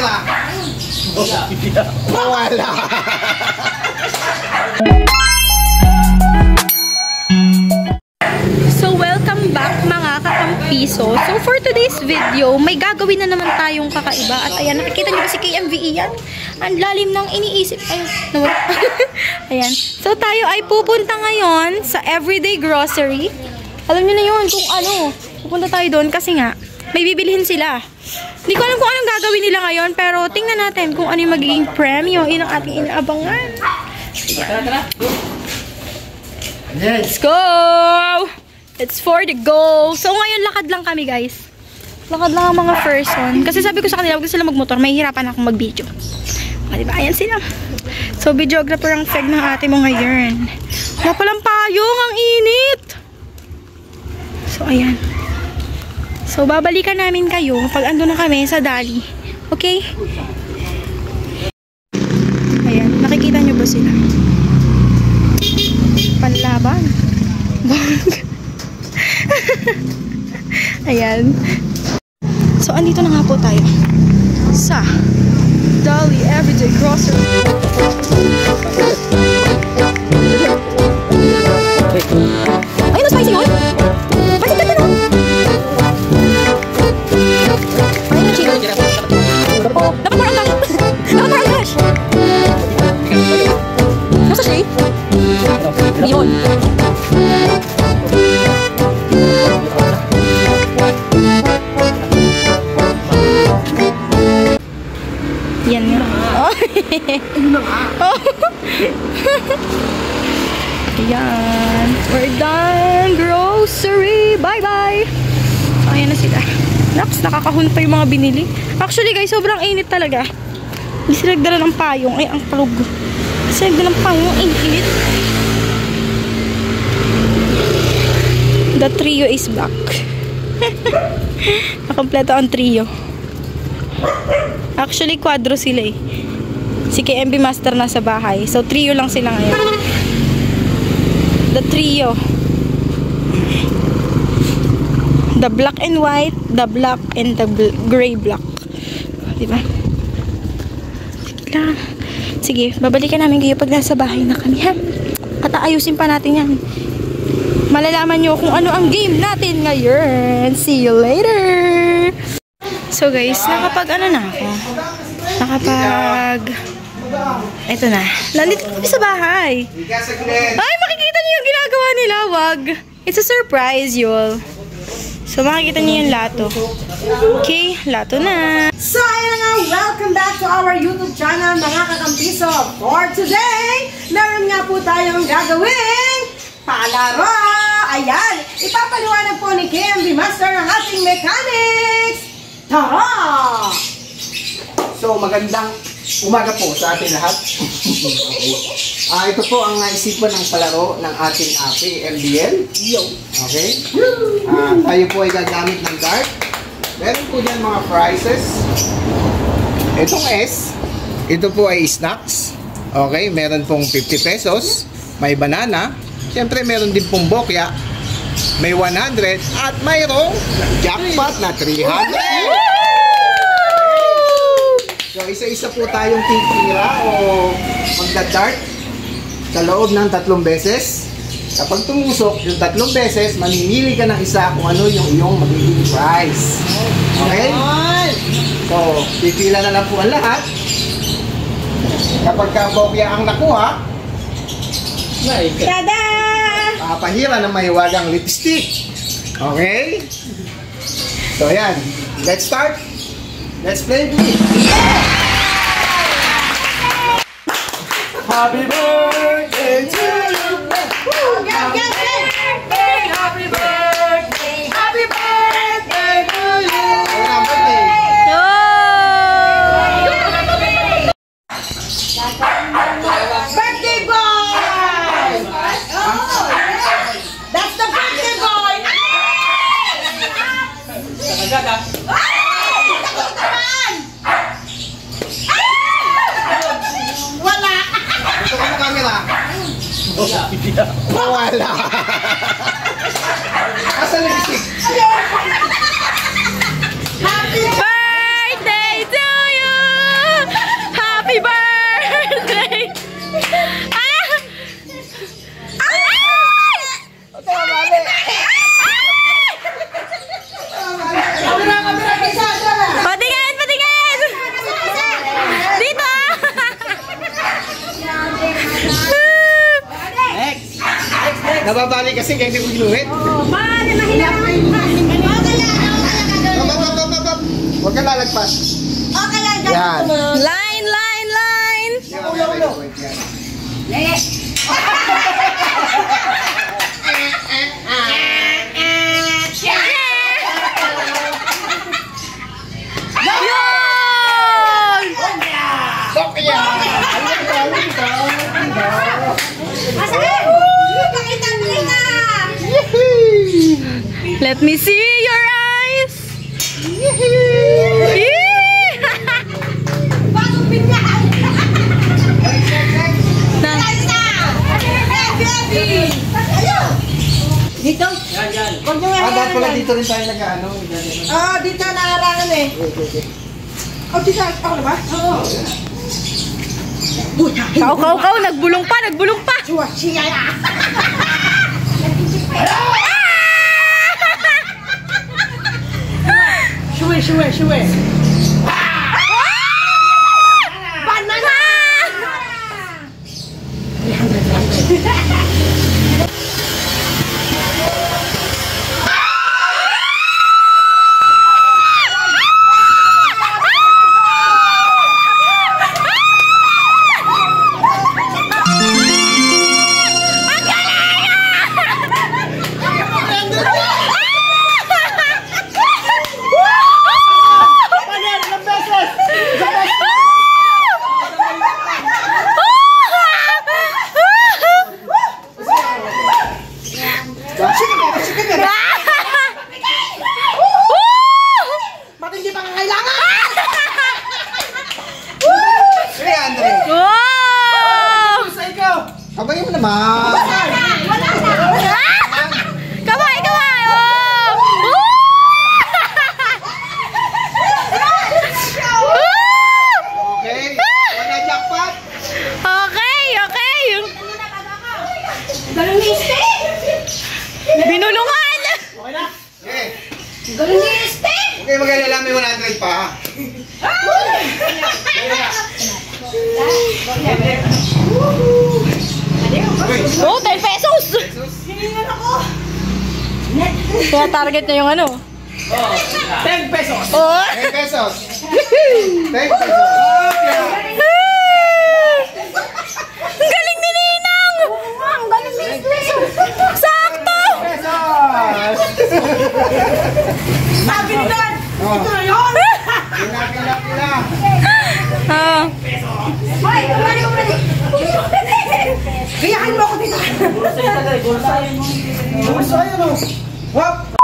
camera. Wala. So welcome back mga kakampiso. So for today's video, may gagawin na naman tayong kakaiba. At ayan, nakikita niyo ba si KMVE yan? Ang lalim ng iniisip. Ay, nawala. Ayan. So tayo ay pupunta ngayon sa Everyday Grocery. Alam niyo na yun kung ano. Pupunta tayo doon kasi nga, may bibilihin sila. Hindi ko alam kung anong gagawin nila ngayon, pero tingnan natin kung ano yung magiging premyo. Yun ang ating inaabangan. Let's go! It's for the goal. So ngayon lakad lang kami, guys. Lakad lang ang mga person. Kasi sabi ko sa kanila, huwag sila magmotor. May hirapan akong mag-video. Diba? Ayan sila. So videographer ang feg ng ate mo ngayon. Wala palang payong. Ang init. So ayan. So babalikan namin kayo pag ando na kami sa Dali. Okay? Ayan. Nakikita nyo ba sila? Panlaban. Ayan. So, andito na nga po tayo sa Dali Everyday Grocery. Ayun, na spicy yun. Spicy ka na. Ayun na chili. Dapat parang dash. Dapat parang dash. Nasa siya eh? Hindi yun. Yan nga. Oh. Ayan. We're done. Grocery. Bye-bye. So, ayan na sila. Naks, nakakahon pa yung mga binili. Actually, guys, sobrang init talaga. Hindi sila nagdala ng payong. Ay, ang palog. Kasi nagdala ng payong. Ang init. The trio is back. Nakompleto ang trio. Actually, quadro sila eh. Si KMB Master na sa bahay. So, trio lang sila ngayon. The trio. The black and white, the black and the gray black. Diba? Sige lang. Sige, babalikan namin kayo pag nasa bahay na kami, ha? At aayusin pa natin yan. Malalaman nyo kung ano ang game natin ngayon. See you later! So guys, nakapag-ano na ako? Eto na. Nandito kami sa bahay. Ay, makikita niyo yung ginagawa nila. Wag. It's a surprise, y'all. So, makikita niyo yung lato. Okay, lato na. So, ayan nga, welcome back to our YouTube channel, mga kakampiso. For today, meron nga po tayong gagawin palaro. Ayan, ipapaliwanag po ni KMB Master ang ating mechanics. Tara! So, magandang umaga po sa ating lahat. Okay. Ito po ang naisipan ng palaro ng ating MBL. Okay. Tayo po ay gagamit ng dart. Meron po dyan mga prizes. Itong S, ito po ay snacks. Okay, meron pong 50 pesos. May banana. Siyempre, meron din pong bokya. May 100 at mayroong jackpot na 300. So, isa-isa po tayong titira o magda-dart sa loob ng 3 beses. Kapag tumusok yung 3 beses, mamimili ka ng isa kung ano yung iyong magiging prize. Okay? So, pipila na lang po ang lahat. Kapag bokya ang nakuha, Tada! pahira ng mahiwagang lipstick. Okay? So, ayan. Let's start. Let's play please. Happy birthday to you. Happy birthday. Happy birthday. Happy birthday to you. Birthday boy! Oh, that's the birthday boy! Wala! Ito ko yung camera. Wala. Asa lipstick? Happy birthday to you! Nababali kasi kaya hindi ko ginuhit. Bali, mahilangan ka. Huwag ka lalagpas. Okay lang, Yan. Line, line, line! Ulo. Yun! Masakit! Pakita mo na! Let me see your eyes! Yee! Bagong binyahan! Na, Dito? Huwag nyo nga Dapat pala harangan. dito rin tayo nag-ano. Dito naharangan eh. Dito. Ako na ba? Oo. kau, nagbulong pa, nagbulong pa! Chua, siya na. Shuwe. Banana! Matindi pa kailangan! Hey, Andre. Wow! Sa ikaw! Abay mo naman. Wala na! Kamay! Oh! Okay. Wala jackpot. Okay. Galong ni Steve! Binulungan! Okay na? Okay. Galong ni Steve! Okay, mag-alala may 100 pa. Oh, 10 pesos! Hiningan ako! Kaya target na yung ano. 10 pesos! Oh! 10 pesos. 10 pesos. Ang galing ni Ninang! Ang galing ni Steve! Sakto! Pesos. Sabi ni Dan! Ito na yun! Kila. Ah. Hoy! Umali! Gayahin mo ako dito! Bulsa yun, no? Hop!